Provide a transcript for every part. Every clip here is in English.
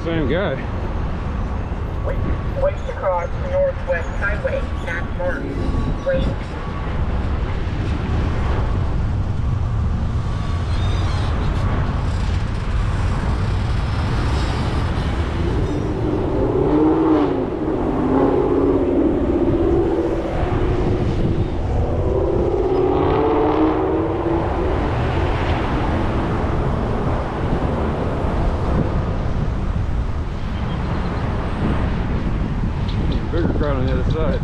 same guy. Wait to cross Northwest Highway at Marsh. Wait. Bigger crowd on the other side.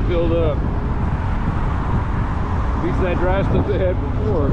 Filled up. Beats that dry stuff they had before.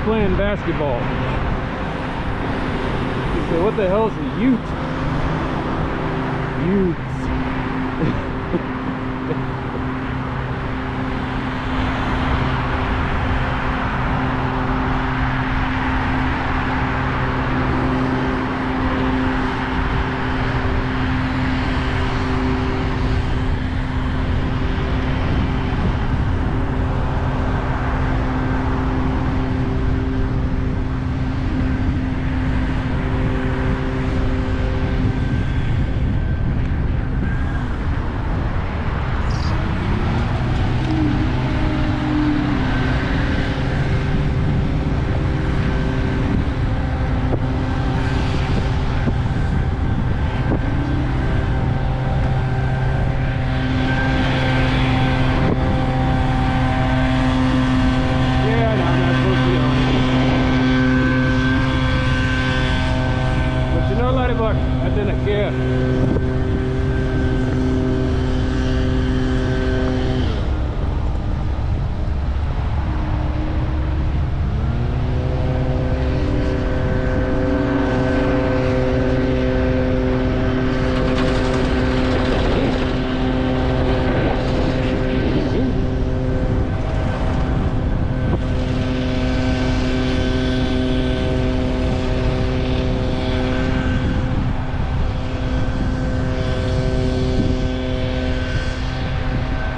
playing basketball. You say, what the hell is a ute? Utes.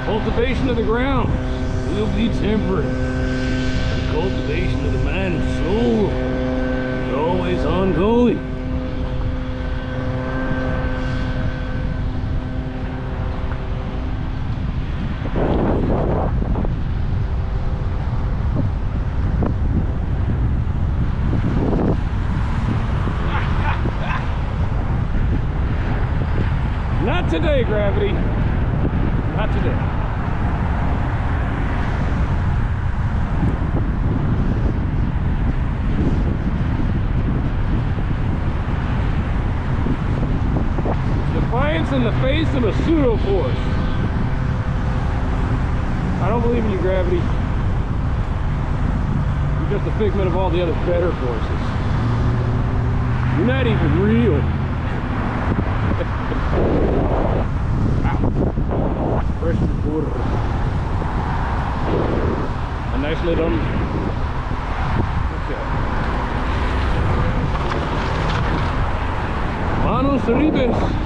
Cultivation of the ground will be temperate. The cultivation of the man's soul is always ongoing. Not today, Gravity. Not today. Defiance in the face of a pseudo force. I don't believe in you, Gravity. You're just a figment of all the other better forces. You're not even real. Fresh recorder. A nice lid on. Okay. Manos Ribes.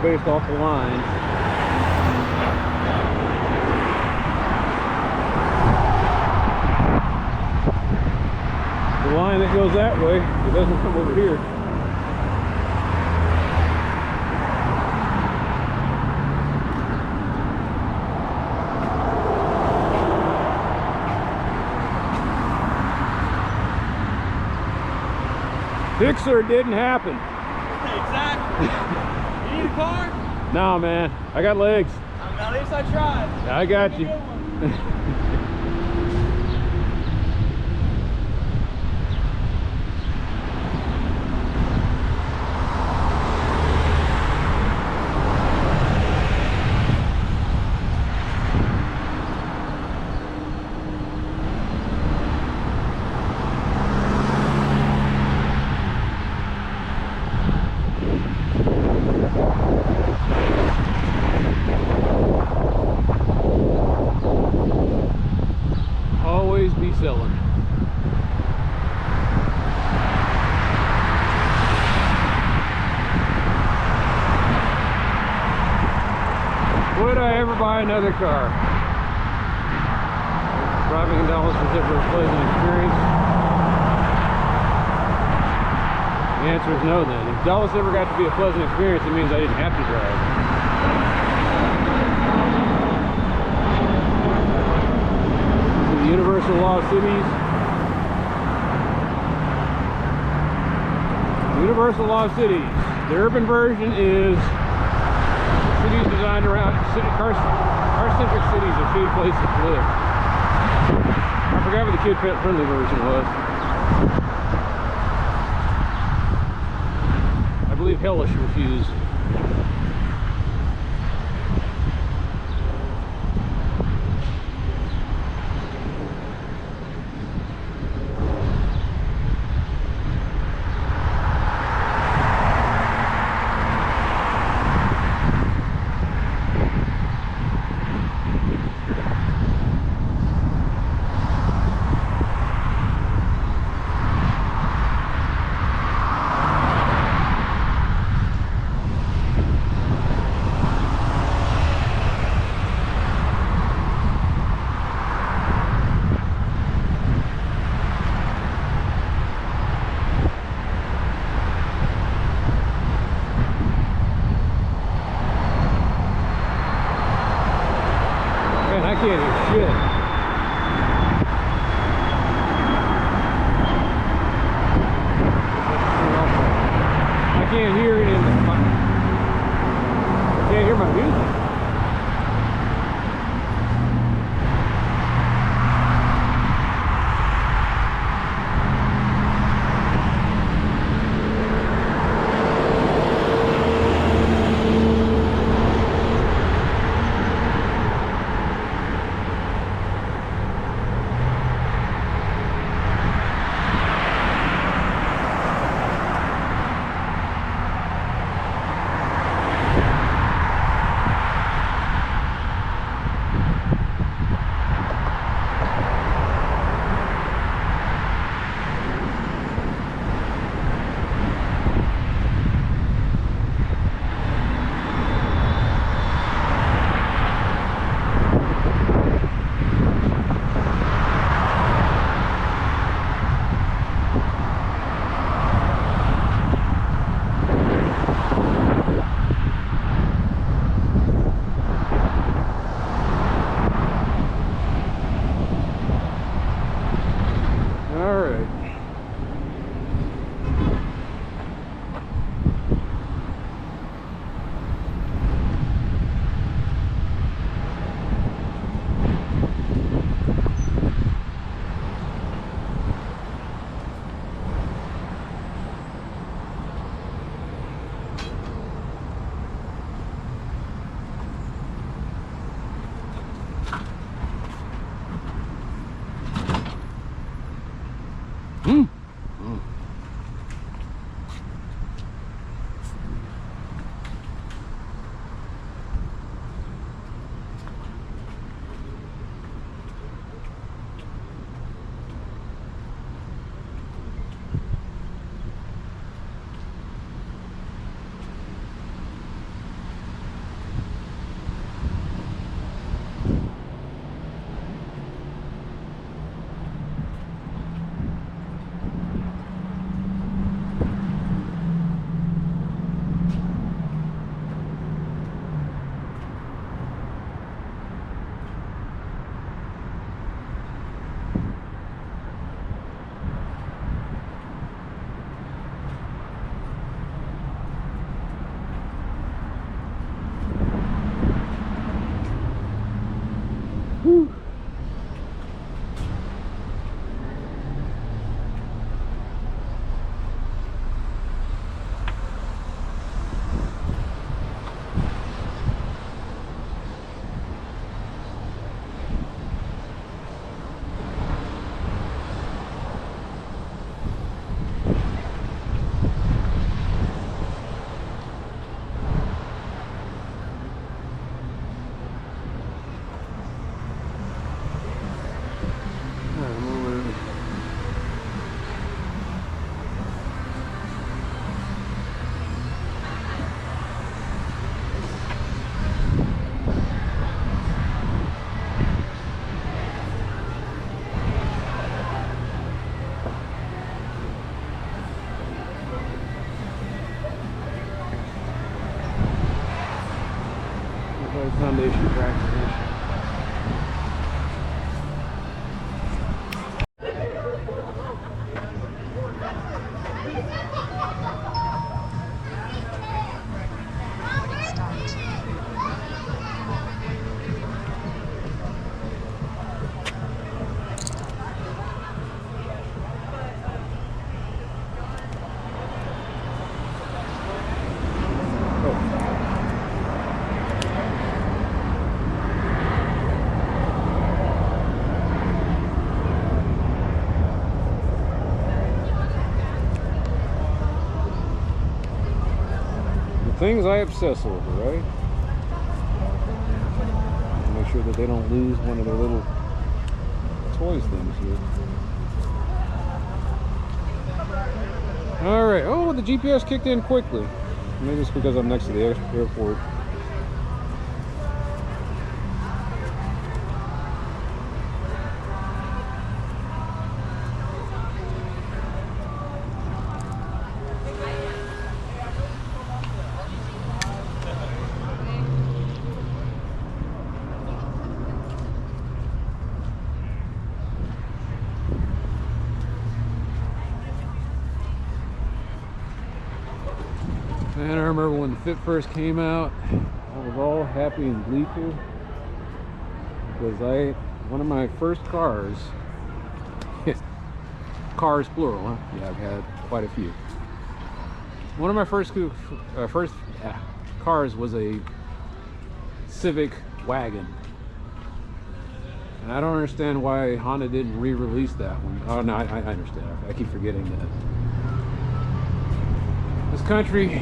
Based off the line. The line that goes that way, it doesn't come over here. Fixer didn't happen. Exactly. You need a car? No, man. I got legs. At least I tried. I got you. Be selling. Would I ever buy another car? Driving in Dallas was ever a pleasant experience? The answer is no then. If Dallas ever got to be a pleasant experience, it means I didn't have to drive. Universal law of cities. Universal Law of Cities. The urban version is cities designed around car-centric cities are shitty places to live. I forgot what the kid-friendly version was. I believe hellish refused. I can't hear shit. I can't hear it in the I can't hear my music. Foundation practice. things I obsess over, right? And make sure that they don't lose one of their little toys things here. Alright, oh, the GPS kicked in quickly. Maybe it's because I'm next to the airport. And I remember when the Fit first came out, I was all happy and gleeful because one of my first cars, cars plural, huh? Yeah, I've had quite a few. One of my first cars was a Civic wagon. And I don't understand why Honda didn't re-release that one. Oh no, I understand. I keep forgetting that. This country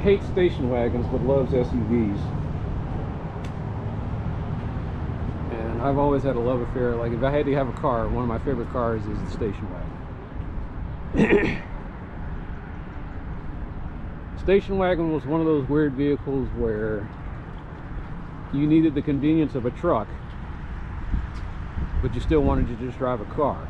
hates station wagons but loves SUVs. And I've always had a love affair. Like if I had to have a car, one of my favorite cars is the station wagon. Station wagon was one of those weird vehicles where you needed the convenience of a truck, but you still wanted to just drive a car.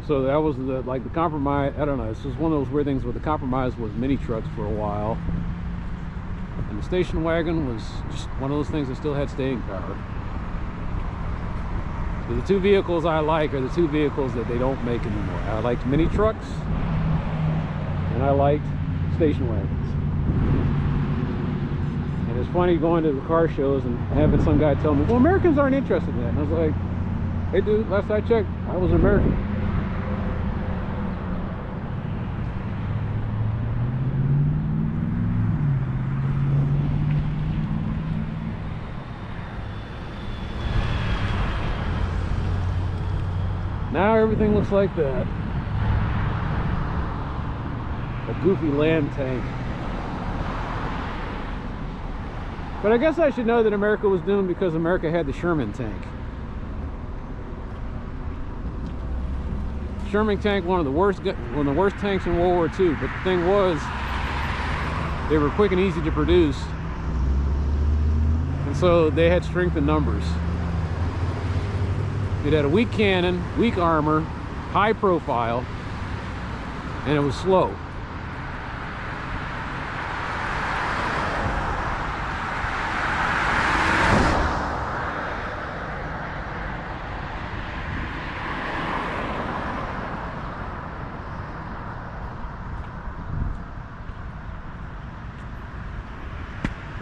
So that was the compromise. I don't know, it's just one of those weird things where the compromise was mini trucks for a while, and the station wagon was just one of those things that still had staying power. So the two vehicles I like are the two vehicles that they don't make anymore. I liked mini trucks and I liked station wagons. And it's funny going to the car shows and having some guy tell me, well, Americans aren't interested in that. And I was like, hey dude, last I checked, I was an American. Now everything looks like that. A goofy land tank. But I guess I should know that America was doomed because America had the Sherman tank. Sherman tank, one of the worst tanks in World War II. But the thing was, they were quick and easy to produce, and so they had strength in numbers. It had a weak cannon, weak armor, high profile, and it was slow.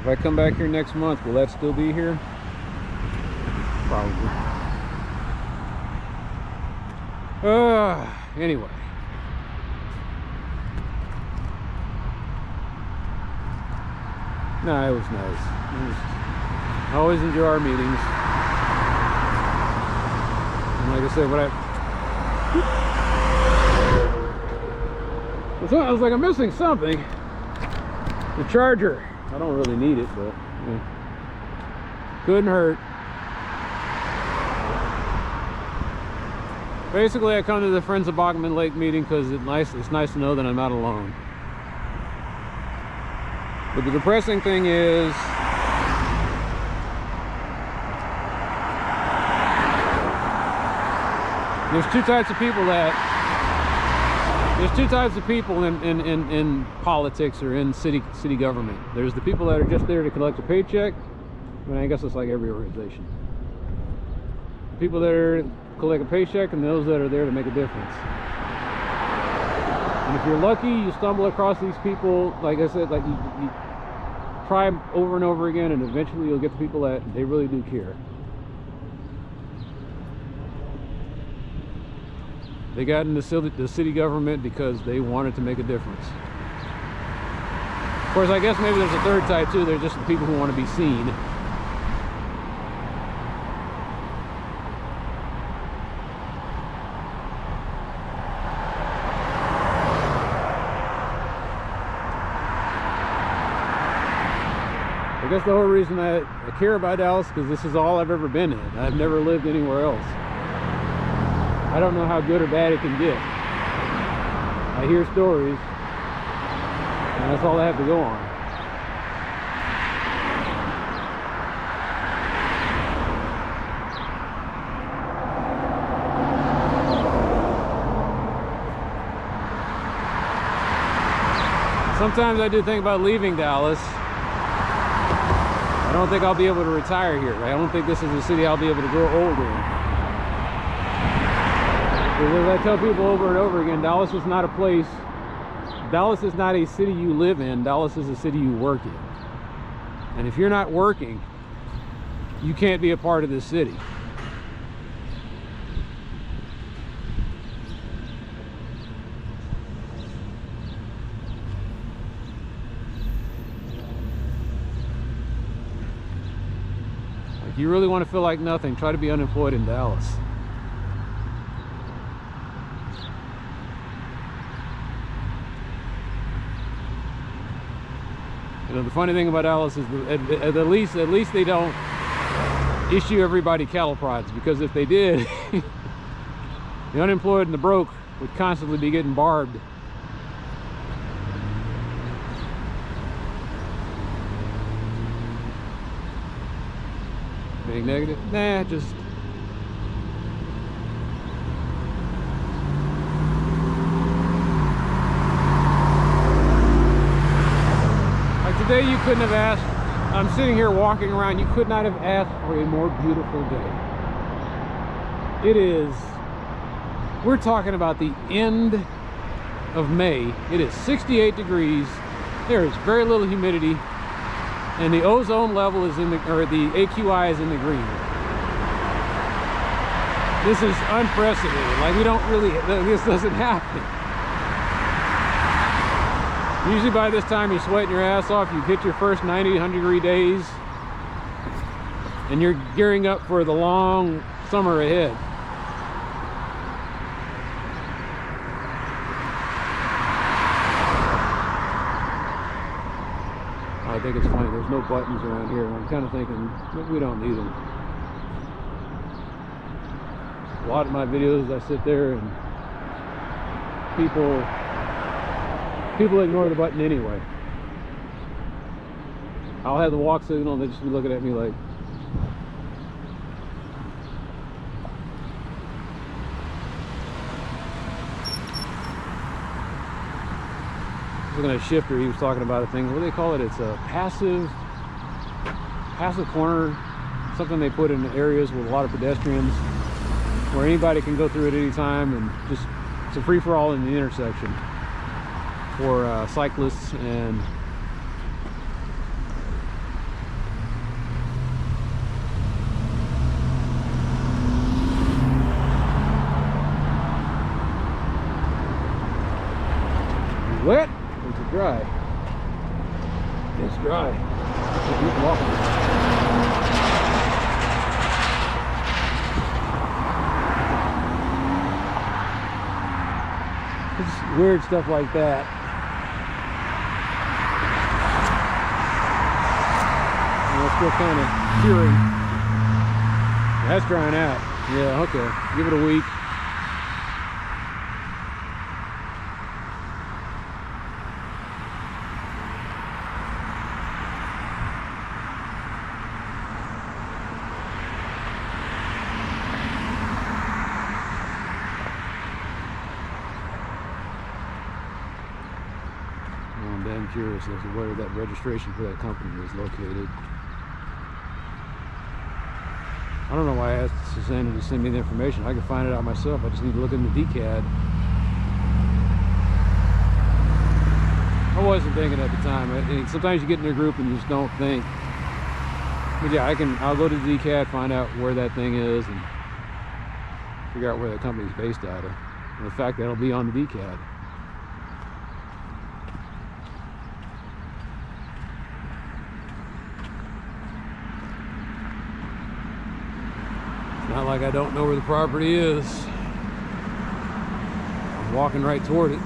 If I come back here next month, will that still be here? Probably. Anyway. No, it was nice. I always enjoy our meetings. And like I said, I was like, I'm missing something. The charger. I don't really need it, but yeah. Couldn't hurt. Basically, I come to the Friends of Bachman Lake meeting because it's nice to know that I'm not alone. But the depressing thing is, there's two types of people in politics or in city government. There's the people that are just there to collect a paycheck. I mean, I guess it's like every organization. The people that are collect a paycheck, and those that are there to make a difference. And if you're lucky, you stumble across these people. Like I said, like you try over and over again, and eventually you'll get the people that they really do care. They got into the city government because they wanted to make a difference. Of course, I guess maybe there's a third type too. They're just the people who want to be seen. I guess the whole reason I care about Dallas because this is all I've ever been in. I've never lived anywhere else. I don't know how good or bad it can get. I hear stories, and that's all I have to go on. Sometimes I do think about leaving Dallas. I don't think I'll be able to retire here. I don't think this is a city I'll be able to grow old in. Because as I tell people over and over again, Dallas is not a place. Dallas is not a city you live in. Dallas is a city you work in. And if you're not working, you can't be a part of this city. If you really want to feel like nothing, try to be unemployed in Dallas. You know, the funny thing about Dallas is at least they don't issue everybody cattle prods, because if they did, the unemployed and the broke would constantly be getting barbed. Being negative? Nah, just like today you couldn't have asked. I'm sitting here walking around, you could not have asked for a more beautiful day. It is, we're talking about the end of May. It is 68 degrees. There is very little humidity. And the ozone level is in the, or the AQI is in the green. This is unprecedented. Like, we don't really, this doesn't happen. Usually by this time you're sweating your ass off. You've hit your first 90, 100 degree days. And you're gearing up for the long summer ahead. I think it's funny, there's no buttons around here. I'm kind of thinking, we don't need them. A lot of my videos, I sit there and people ignore the button anyway. I'll have the walk signal and they just be looking at me like, looking at a shifter, he was talking about a thing, what do they call it? It's a passive corner, something they put in areas with a lot of pedestrians where anybody can go through at any time, and just it's a free-for-all in the intersection for cyclists and wet. It's dry. It's dry. Keep walking. It's weird stuff like that. And it's still kind of curing. That's drying out. Yeah, okay. Give it a week. I'm curious as to where that registration for that company is located. I don't know why I asked Susanna to send me the information. I can find it out myself. I just need to look in the DCAD. I wasn't thinking at the time. Sometimes you get in a group and you just don't think. But yeah, I'll go to the DCAD, find out where that thing is, and figure out where that company's based out of. And the fact that it'll be on the DCAD. Not like I don't know where the property is. I'm walking right toward it.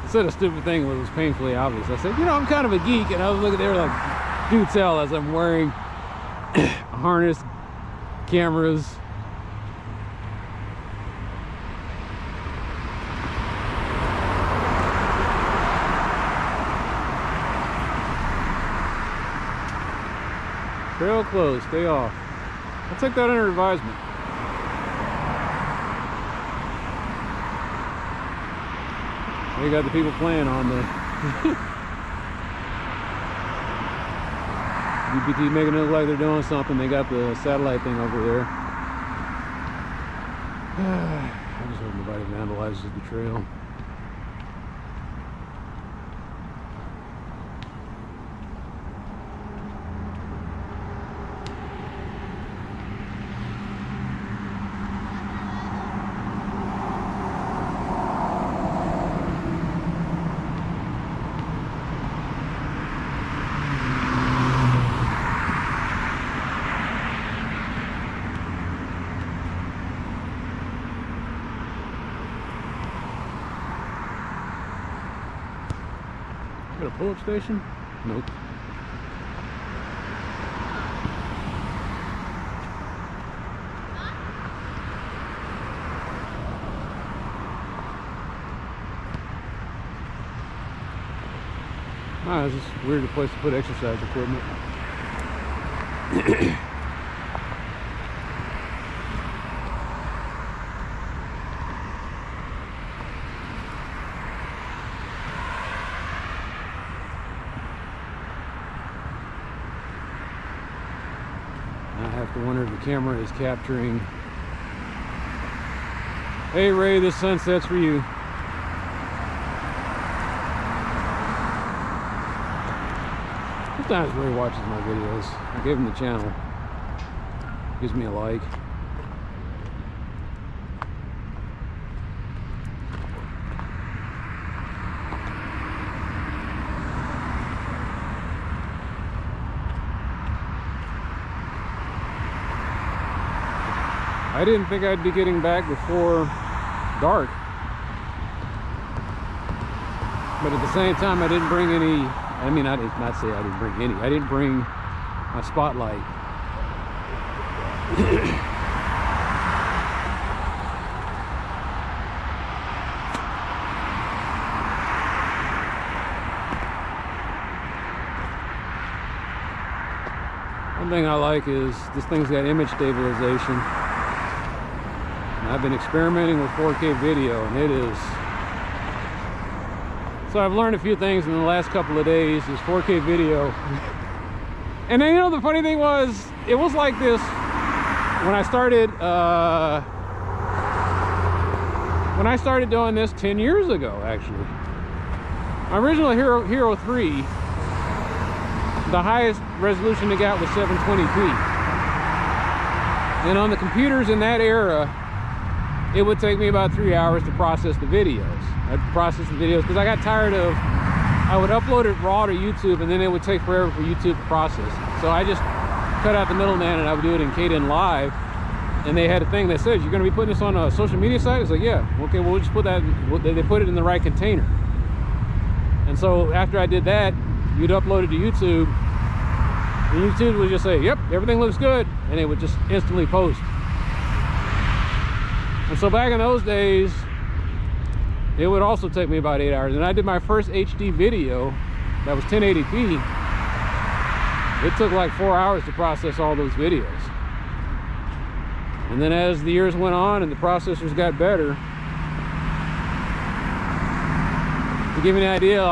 said a stupid thing that was painfully obvious. I said, you know, I'm kind of a geek, and I was looking there like, do tell, as I'm wearing a harness, cameras. Trail closed, stay off. I'll take that under advisement. You got the people playing on the UPT, making it look like they're doing something. They got the satellite thing over there. I just hope nobody vandalizes the trail. Got a pull-up station? Nope. Ah, it's just a weird place to put exercise equipment. I have to wonder if the camera is capturing. Hey Ray, this sunset's for you. Sometimes Ray watches my videos. I gave him the channel. Gives me a like. I didn't think I'd be getting back before dark. But at the same time, I didn't bring any, I mean, I did not say I didn't bring any. I didn't bring my spotlight. One thing I like is this thing's got image stabilization. I've been experimenting with 4K video, and it is, so I've learned a few things in the last couple of days. Is 4K video. And then, you know, the funny thing was, it was like this when I started doing this 10 years ago, actually. My original Hero 3, the highest resolution it got was 720p. And on the computers in that era, it would take me about 3 hours to process the videos. I'd process the videos because I got tired of, I would upload it raw to YouTube and then it would take forever for YouTube to process it. So I just cut out the middleman and I would do it in TxDoT Live. And they had a thing that says, you're going to be putting this on a social media site? It's like, yeah, okay, well, we'll just put that, they put it in the right container. And so after I did that, you'd upload it to YouTube. And YouTube would just say, yep, everything looks good. And it would just instantly post. And so back in those days, it would also take me about 8 hours. And I did my first HD video that was 1080p. It took like 4 hours to process all those videos. And then as the years went on and the processors got better, to give you an idea,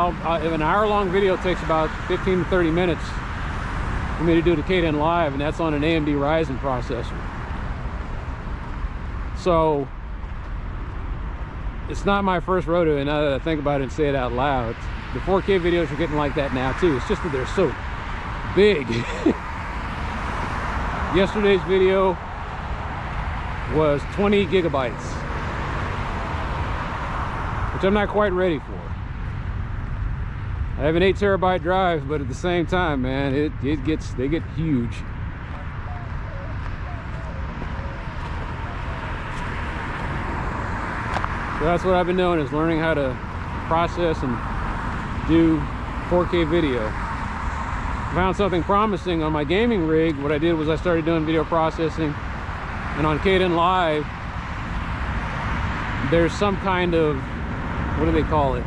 if an hour-long video takes about 15 to 30 minutes for me to do the TxDoT Live, and that's on an AMD Ryzen processor. So it's not my first rodeo, and now that I think about it and say it out loud, the 4K videos are getting like that now too. It's just that they're so big. Yesterday's video was 20 gigabytes, which I'm not quite ready for. I have an 8 terabyte drive, but at the same time, man, they get huge. So that's what I've been doing, is learning how to process and do 4K video. Found something promising on my gaming rig. What I did was I started doing video processing, and on Kdenlive there's some kind of, what do they call it?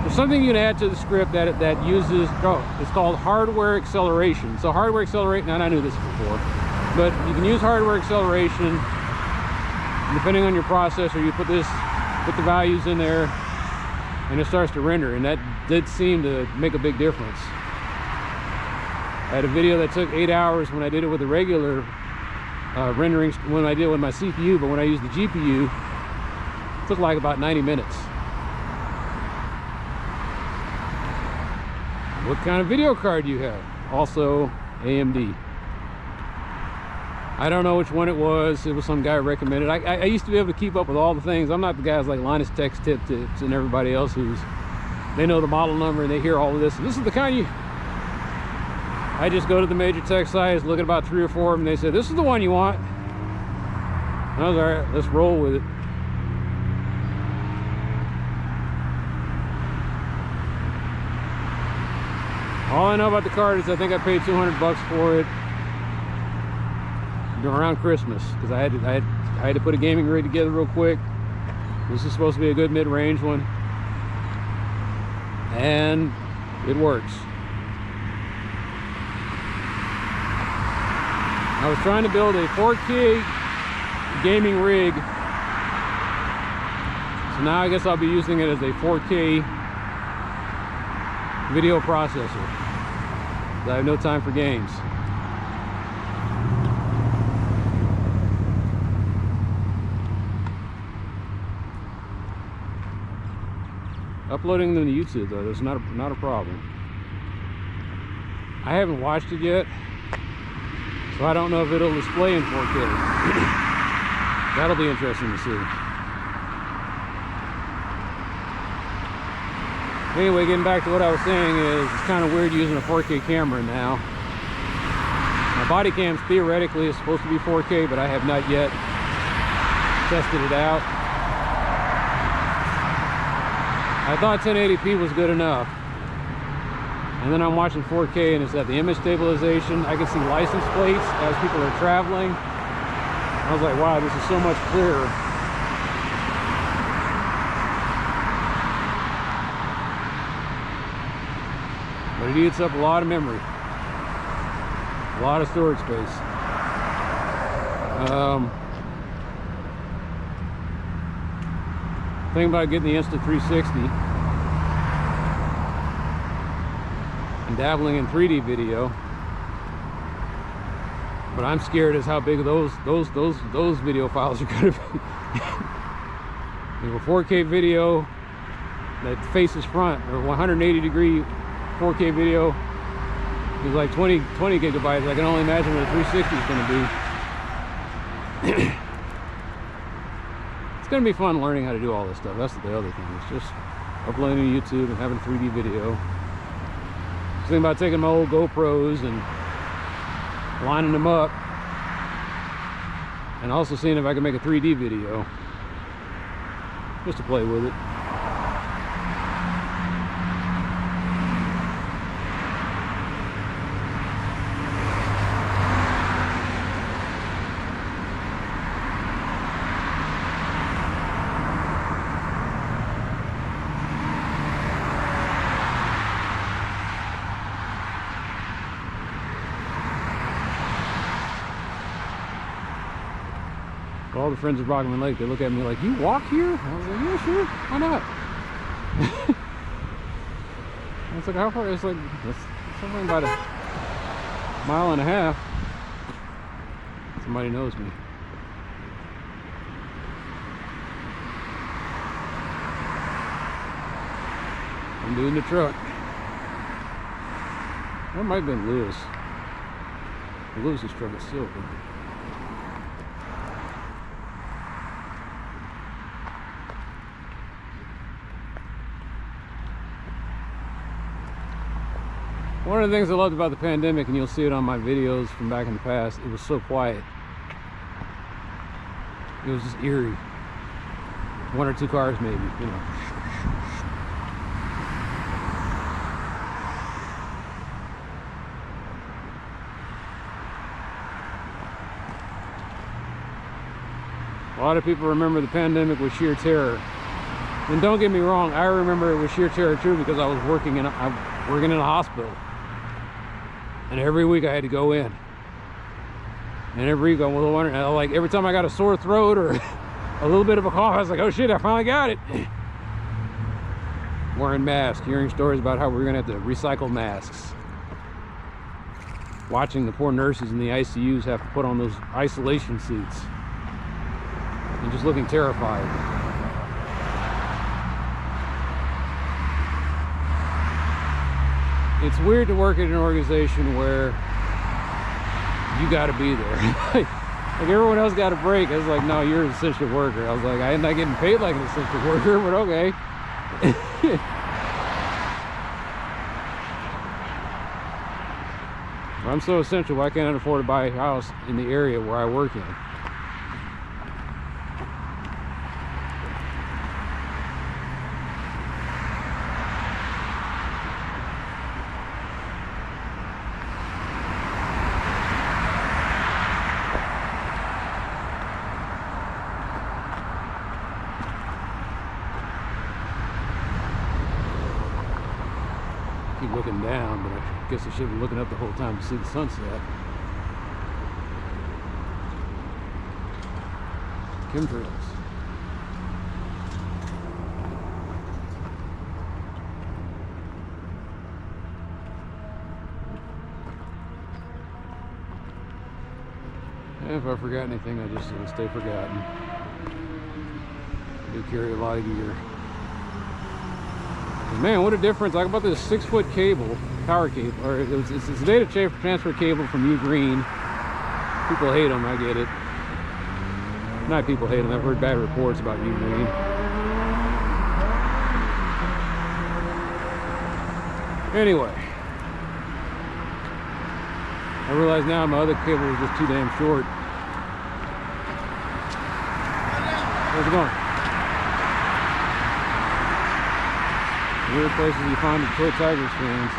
There's something you can add to the script that uses, it's called hardware acceleration. So hardware acceleration, and I knew this before, but you can use hardware acceleration. Depending on your processor, you put the values in there and it starts to render, and that did seem to make a big difference. I had a video that took 8 hours when I did it with the regular rendering, when I did it with my CPU, but when I used the GPU, it took like about 90 minutes. What kind of video card do you have? Also AMD. I don't know which one it was. It was some guy recommended. I used to be able to keep up with all the things. I'm not the guys like Linus Tech Tips and everybody else they know the model number and they hear all of this. And this is the kind I just go to the major tech sites, look at about 3 or 4 of them, and they say, this is the one you want. And I was all right, let's roll with it. All I know about the card is I think I paid 200 bucks for it around Christmas, because I had to put a gaming rig together real quick. This is supposed to be a good mid-range one, and it works. I was trying to build a 4K gaming rig, so now I guess I'll be using it as a 4K video processor. I have no time for games. Uploading them to YouTube though, that's not a problem. I haven't watched it yet, so I don't know if it'll display in 4K. That'll be interesting to see. Anyway, getting back to what I was saying is it's kind of weird using a 4K camera now. My body cam theoretically is supposed to be 4K, but I have not yet tested it out. I thought 1080p was good enough. And then I'm watching 4K and it's at the image stabilization. I can see license plates as people are traveling. I was like, wow, this is so much clearer. But it eats up a lot of memory. A lot of storage space. Thing about getting the Insta 360 and dabbling in 3D video, but I'm scared as how big those video files are going to be. You have a 4K video that faces front, or 180-degree 4K video is like 20 gigabytes. I can only imagine what a 360 is going to be. It's going to be fun learning how to do all this stuff. That's the other thing. It's just uploading to YouTube and having 3D video. Just thinking about taking my old GoPros and lining them up, and also seeing if I can make a 3D video just to play with it. All the friends of Bachman Lake, they look at me like, you walk here? I was like, yeah, sure, why not? It's like, how far? It's like, that's something about 1.5 miles. Somebody knows me. I'm doing the truck. That might have been Lewis. Lewis's truck is silver. One of the things I loved about the pandemic, and you'll see it on my videos from back in the past, it was so quiet. It was just eerie. 1 or 2 cars maybe, you know. A lot of people remember the pandemic with sheer terror. And don't get me wrong, I remember it with sheer terror too, because I was working in a hospital. And every week I had to go in. And every week I was wondering, like every time I got a sore throat or a little bit of a cough, I was like, oh shit, I finally got it. Wearing masks, hearing stories about how we're gonna have to recycle masks. Watching the poor nurses in the ICUs have to put on those isolation suits. And just looking terrified. It's weird to work at an organization where you gotta be there. Like everyone else got a break. I was like, no, you're an essential worker. I was like, I'm not getting paid like an essential worker, but okay. If I'm so essential, why can't I afford to buy a house in the area where I work in? Keep looking down, but I guess I should be looking up the whole time to see the sunset. Chemtrails. And if I forgot anything, I just stay forgotten. I do carry a lot of gear. Man, what a difference. Like about this 6-foot cable, power cable, or it's a data transfer cable from U Green. People hate them, I get it. Not people hate them, I've heard bad reports about U Green. Anyway. I realize now my other cable is just too damn short. Where's it going? Weird places you find Detroit Tigers fans.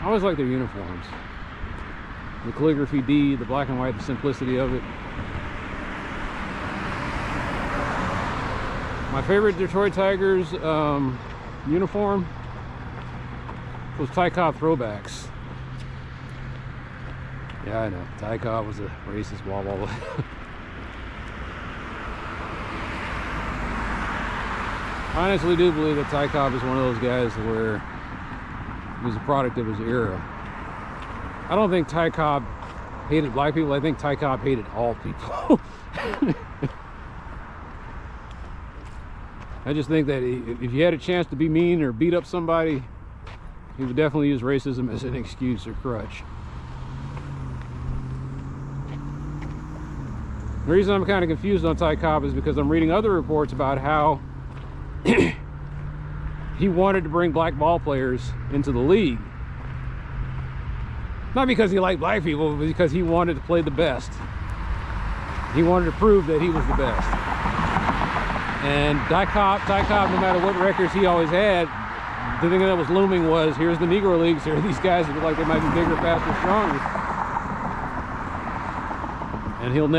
I always like their uniforms. The calligraphy D, the black and white, the simplicity of it. My favorite Detroit Tigers uniform was Ty Cobb throwbacks. Yeah, I know. Ty Cobb was a racist, blah, blah, blah. I honestly do believe that Ty Cobb is one of those guys where he was a product of his era. I don't think Ty Cobb hated black people. I think Ty Cobb hated all people. I just think that if you had a chance to be mean or beat up somebody, he would definitely use racism as an excuse or crutch. The reason I'm kind of confused on Ty Cobb is because I'm reading other reports about how he wanted to bring black ball players into the league. Not because he liked black people, but because he wanted to play the best. He wanted to prove that he was the best. And Ty Cobb, no matter what records he always had, the thing that was looming was, here's the Negro Leagues, here are these guys that look like they might be bigger, faster, stronger. And he would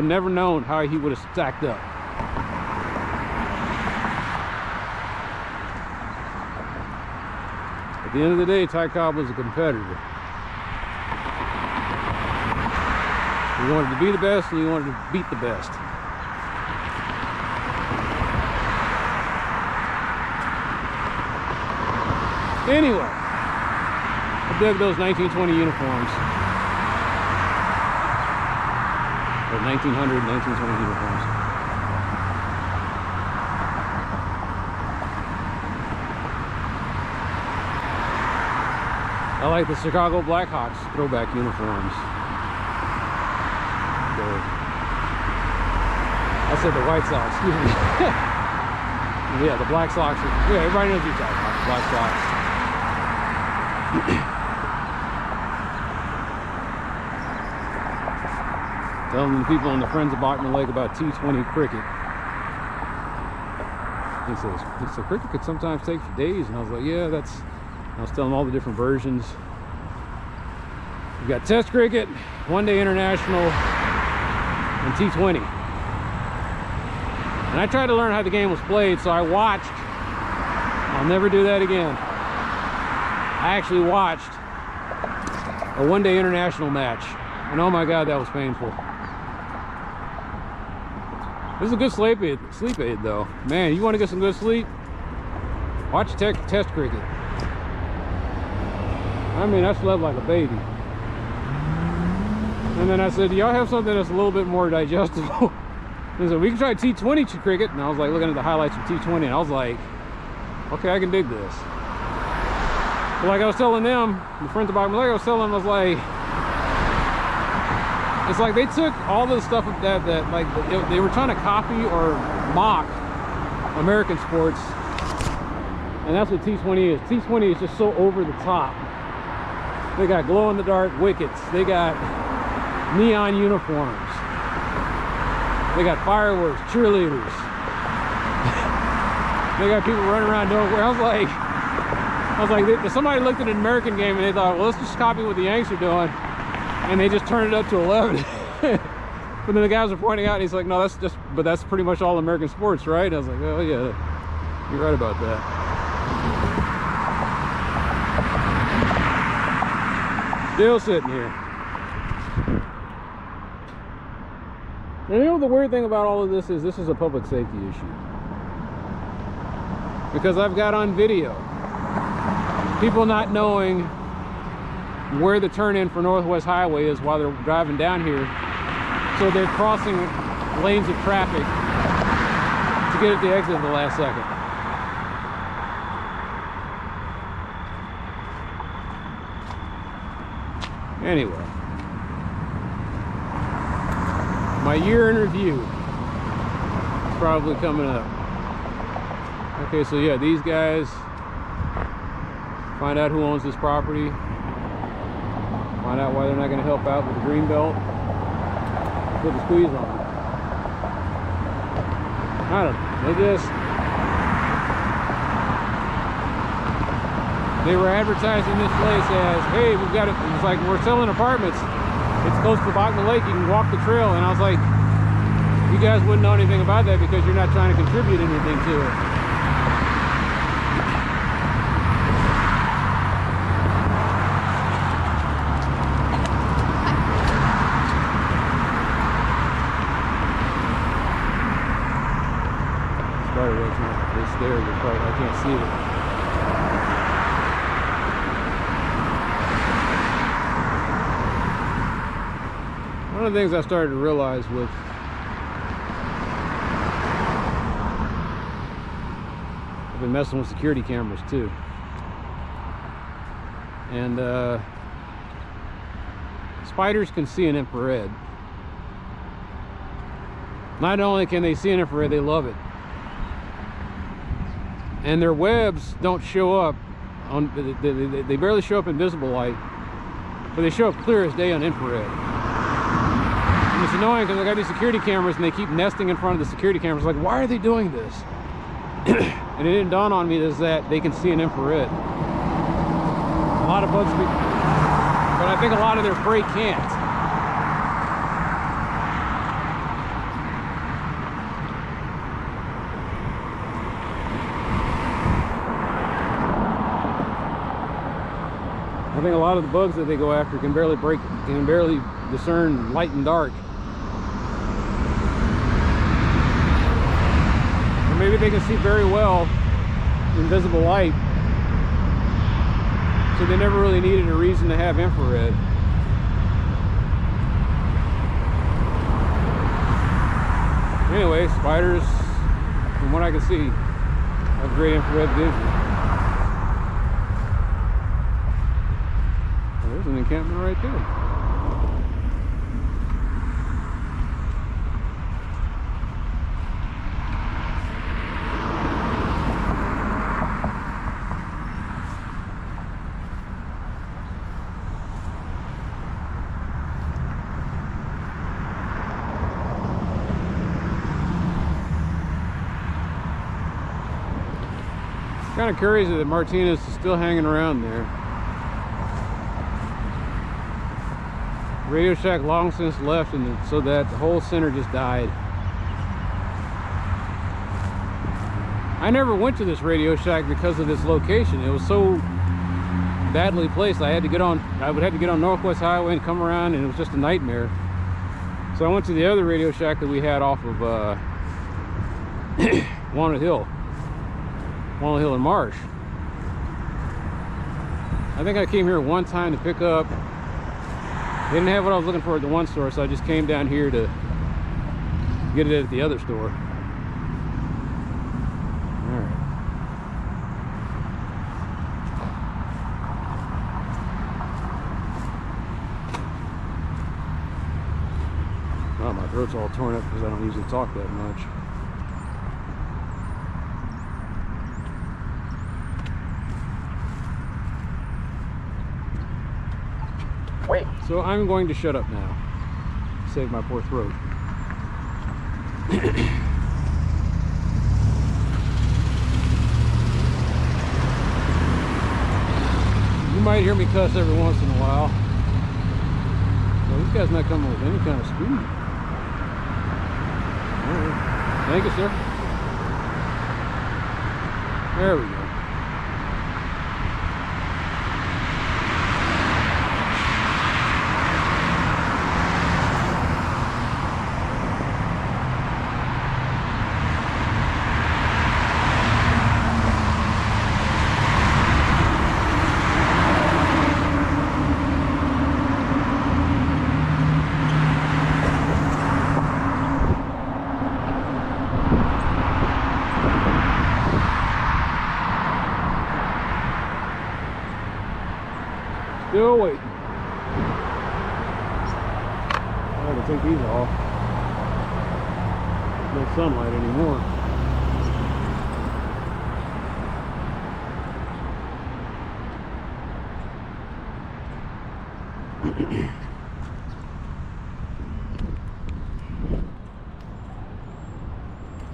never known how he would have stacked up. At the end of the day, Ty Cobb was a competitor. He wanted to be the best and he wanted to beat the best. Anyway, I dug those 1920 uniforms. Or 1900, 1920 uniforms. I like the Chicago Blackhawks throwback uniforms. I said the White Sox, excuse me. Yeah, the Black Sox. Yeah, everybody knows what you're talking about. Black Sox. Telling the people and the friends of Bachman Lake about T20 cricket. He said cricket could sometimes take for days, and I was like, yeah, that's I was telling them all the different versions. We've got Test Cricket, One Day International, and T20. And I tried to learn how the game was played, so I watched. I'll never do that again. I actually watched a One Day International match, and oh my God, that was painful. This is a good sleep aid though. Man, you want to get some good sleep? Watch Test Cricket. I mean, I slept like a baby. And then I said, do y'all have something that's a little bit more digestible? They said, we can try T20 cricket. And I was like looking at the highlights of T20, and I was like, okay, I can dig this. But like I was telling them, the friends of Bachman, like I was telling them, I was like, it's like they took all the stuff that like they were trying to copy or mock American sports, and that's what T20 is. T20 is just so over the top. They got glow-in-the-dark wickets. They got neon uniforms. They got fireworks, cheerleaders. They got people running around nowhere. I was like, somebody looked at an American game and they thought, well, let's just copy what the Yanks are doing, and they just turned it up to 11. But then the guys were pointing out, and he's like, no, that's pretty much all American sports, right? And I was like, oh yeah, you're right about that. Still sitting here. And you know the weird thing about all of this is a public safety issue. Because I've got on video people not knowing where the turn in for Northwest Highway is while they're driving down here. So they're crossing lanes of traffic to get at the exit at the last second. Anyway, my year in review is probably coming up. Okay, so yeah, these guys find out who owns this property, find out why they're not going to help out with the Greenbelt, put the squeeze on them. I don't know, they were advertising this place as, hey, we've got it, it's like we're selling apartments, it's close to Bachman Lake, you can walk the trail. And I was like, you guys wouldn't know anything about that because you're not trying to contribute anything to it. It's there, I can't see it. One of the things I started to realize with I've been messing with security cameras too, and spiders can see an infrared. Not only can they see an infrared, they love it. And their webs don't show up on, they barely show up in visible light, but they show up clear as day on infrared. And it's annoying because I got these security cameras and they keep nesting in front of the security cameras. Like, why are they doing this? And it didn't dawn on me is that they can see an infrared. A lot of bugs, but I think a lot of their prey can't. I think a lot of the bugs that they go after can barely discern light and dark. Or maybe they can see very well in visible light, so they never really needed a reason to have infrared. Anyway, spiders, from what I can see, have great infrared vision. There's an encampment right there. Kind of crazy that Martinez is still hanging around there. Radio Shack long since left, and so that the whole center just died. I never went to this Radio Shack because of this location. It was so badly placed. I would have to get on Northwest Highway and come around, and it was just a nightmare. So I went to the other Radio Shack that we had off of Walnut Hill and Marsh. I think I came here one time to pick up. They didn't have what I was looking for at the one store, so I just came down here to get it at the other store. Alright. Well, my throat's all torn up because I don't usually talk that much. Wait. So I'm going to shut up now. Save my poor throat. You might hear me cuss every once in a while. Well, this guy's not coming with any kind of speed. All right. Thank you, sir. There we go. Still waiting. I have to take these off. No sunlight anymore.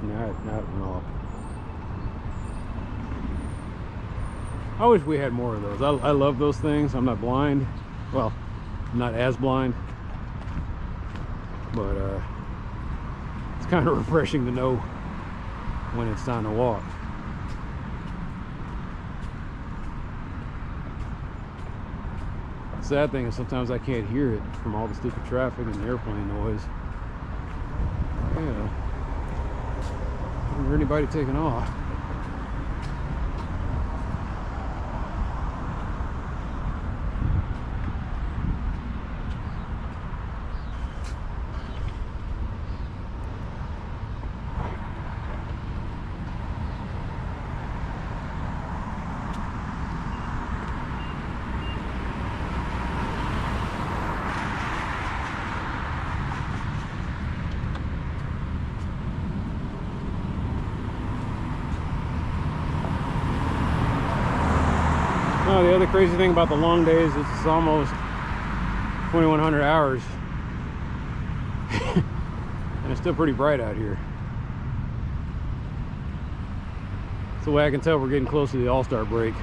Now it went off. I wish we had more of those. I love those things. I'm not blind. Well, I'm not as blind. But it's kind of refreshing to know when it's time to walk. The sad thing is sometimes I can't hear it from all the stupid traffic and the airplane noise. Yeah. I don't hear anybody taking off. Oh, the other crazy thing about the long days is it's almost 2100 hours and it's still pretty bright out here. That's the way I can tell we're getting close to the All-Star break.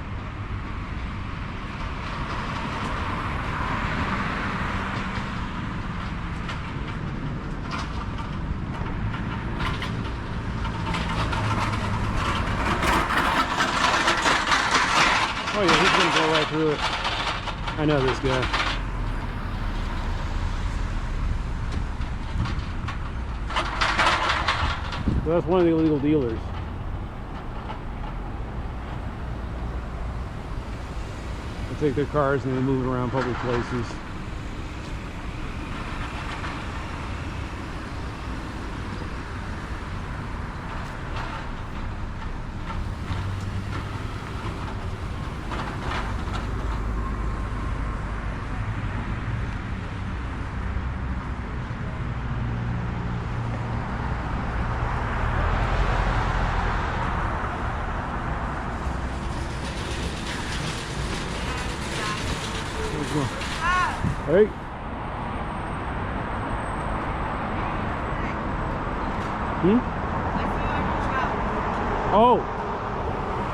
Oh yeah, he's gonna go right through it. I know this guy. So that's one of the illegal dealers. They take their cars and they move it around public places. Hey. Hmm? Oh.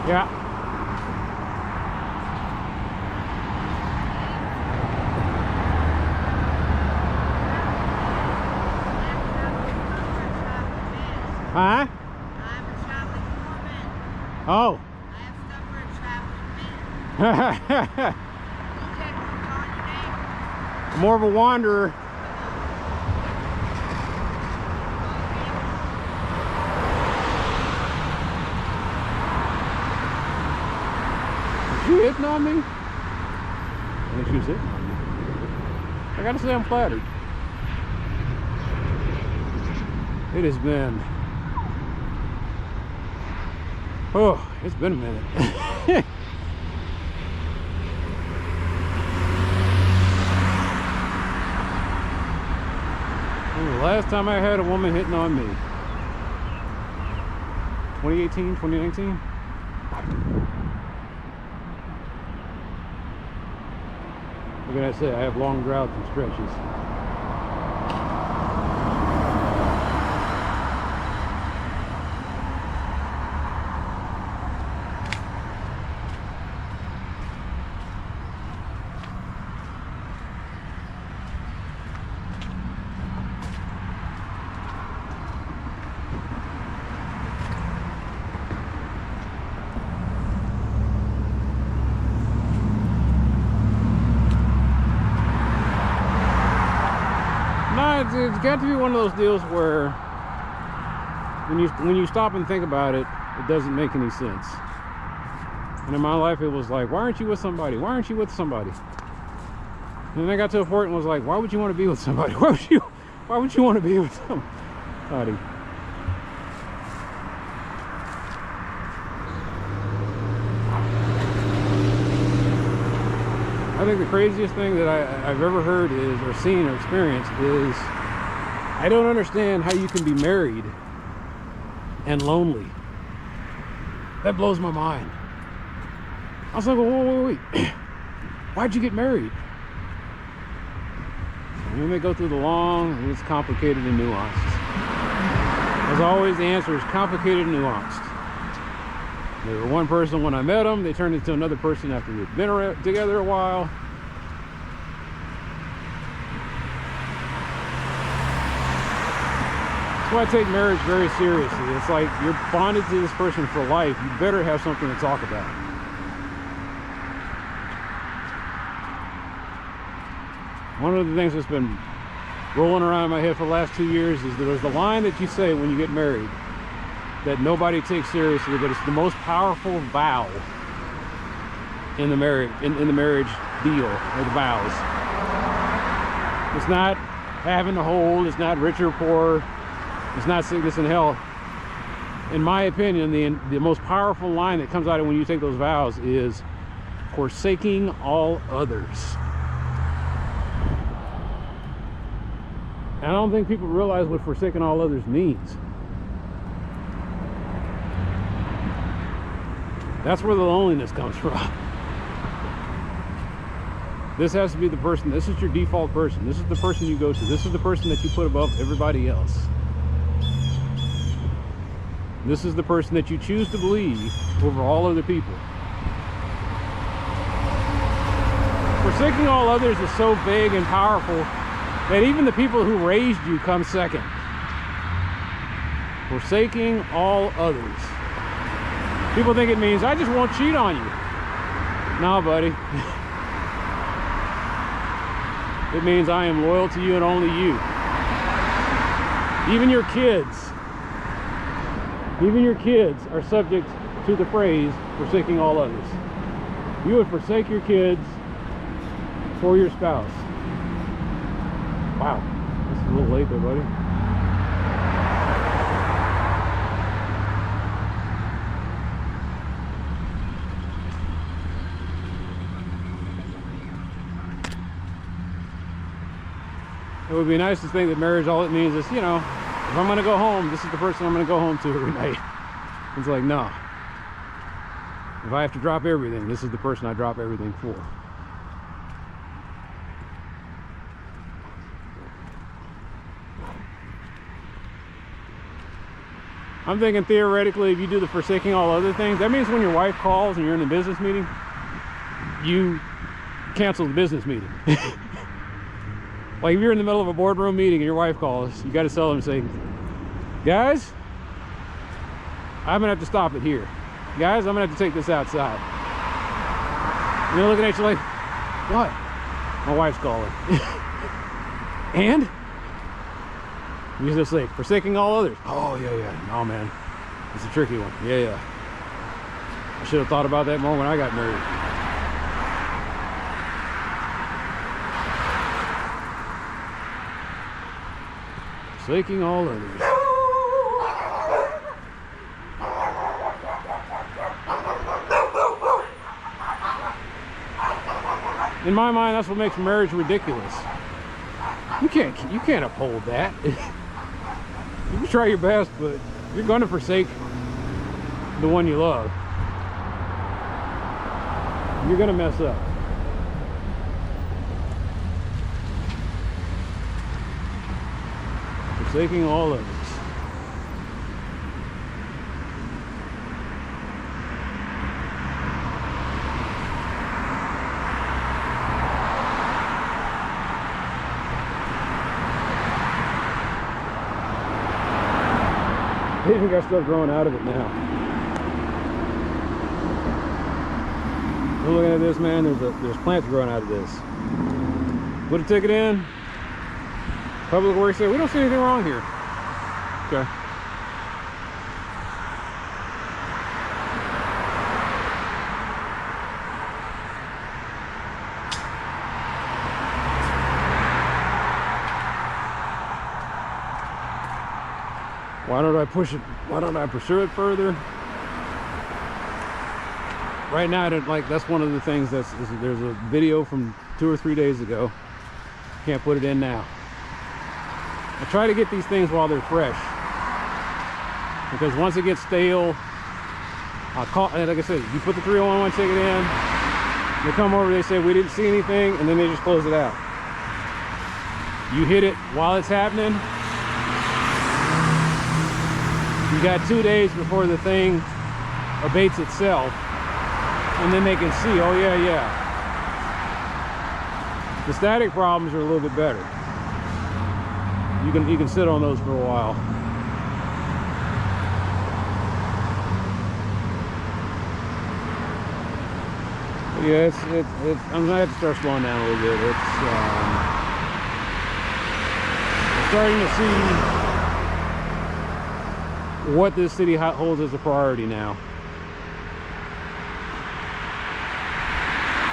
Yeah. More of a wanderer. Is she hitting on me? I think she was hitting on me. I gotta say I'm flattered. It has been, oh, it's been a minute. The last time I had a woman hitting on me, 2018, 2019. What can I say? I have long droughts and stretches. It's got to be one of those deals where when you stop and think about it, it doesn't make any sense. And in my life, it was like, why aren't you with somebody? Why aren't you with somebody? And then I got to a point and was like, why would you want to be with somebody? Why would you want to be with somebody? I think the craziest thing that I've ever heard is, or seen or experienced is, I don't understand how you can be married and lonely. That blows my mind. I was like, well, wait. Why'd you get married? And when they go through the long, it's complicated and nuanced. As always, the answer is complicated and nuanced. They were one person when I met them. They turned into another person after we'd been together a while. That's why I take marriage very seriously. It's like you're bonded to this person for life. You better have something to talk about. One of the things that's been rolling around in my head for the last 2 years is there's the line that you say when you get married that nobody takes seriously, but it's the most powerful vow in the marriage deal, or the vows. It's not having to hold, it's not rich or poor, it's not sickness and health. In my opinion, the most powerful line that comes out of when you take those vows is forsaking all others. And I don't think people realize what forsaking all others means. That's where the loneliness comes from. This has to be the person, this is your default person. This is the person you go to. This is the person that you put above everybody else. This is the person that you choose to believe over all other people. Forsaking all others is so vague and powerful that even the people who raised you come second. Forsaking all others. People think it means, I just won't cheat on you. No, buddy. It means I am loyal to you and only you. Even your kids are subject to the phrase, forsaking all others. You would forsake your kids for your spouse. Wow, that's a little late there, buddy. It would be nice to think that marriage, all it means is, you know, if I'm going to go home, this is the person I'm going to go home to every night. It's like, no. If I have to drop everything, this is the person I drop everything for. I'm thinking theoretically, if you do the forsaking all other things, that means when your wife calls and you're in the business meeting, you cancel the business meeting. Like if you're in the middle of a boardroom meeting and your wife calls, you got to tell them and say, guys, I'm gonna have to stop it here. Guys, I'm gonna have to take this outside. And they're looking at you like, what? My wife's calling. And? Use this like, forsaking all others. Oh, yeah. Oh, man. It's a tricky one. Yeah. I should have thought about that more when I got married. Forsaking all others. In my mind, that's what makes marriage ridiculous. You can't uphold that. You can try your best, but you're going to forsake the one you love. You're going to mess up. Forsaking all others. They even got stuff growing out of it now. I'm looking at this, man. There's plants growing out of this. Put a ticket in. Public Works said, we don't see anything wrong here. Okay. Why don't I push it? Why don't I pursue it further? Right now, I don't like. That's one of the things there's a video from 2 or 3 days ago. Can't put it in now. I try to get these things while they're fresh, because once it gets stale, I'll call. And like I said, you put the 3011 ticket in, they come over, they say we didn't see anything, and then they just close it out. You hit it while it's happening. You got 2 days before the thing abates itself, and then they can see, oh yeah. The static problems are a little bit better. You can sit on those for a while. But yeah, I'm gonna have to start slowing down a little bit. I'm starting to see what this city holds as a priority now.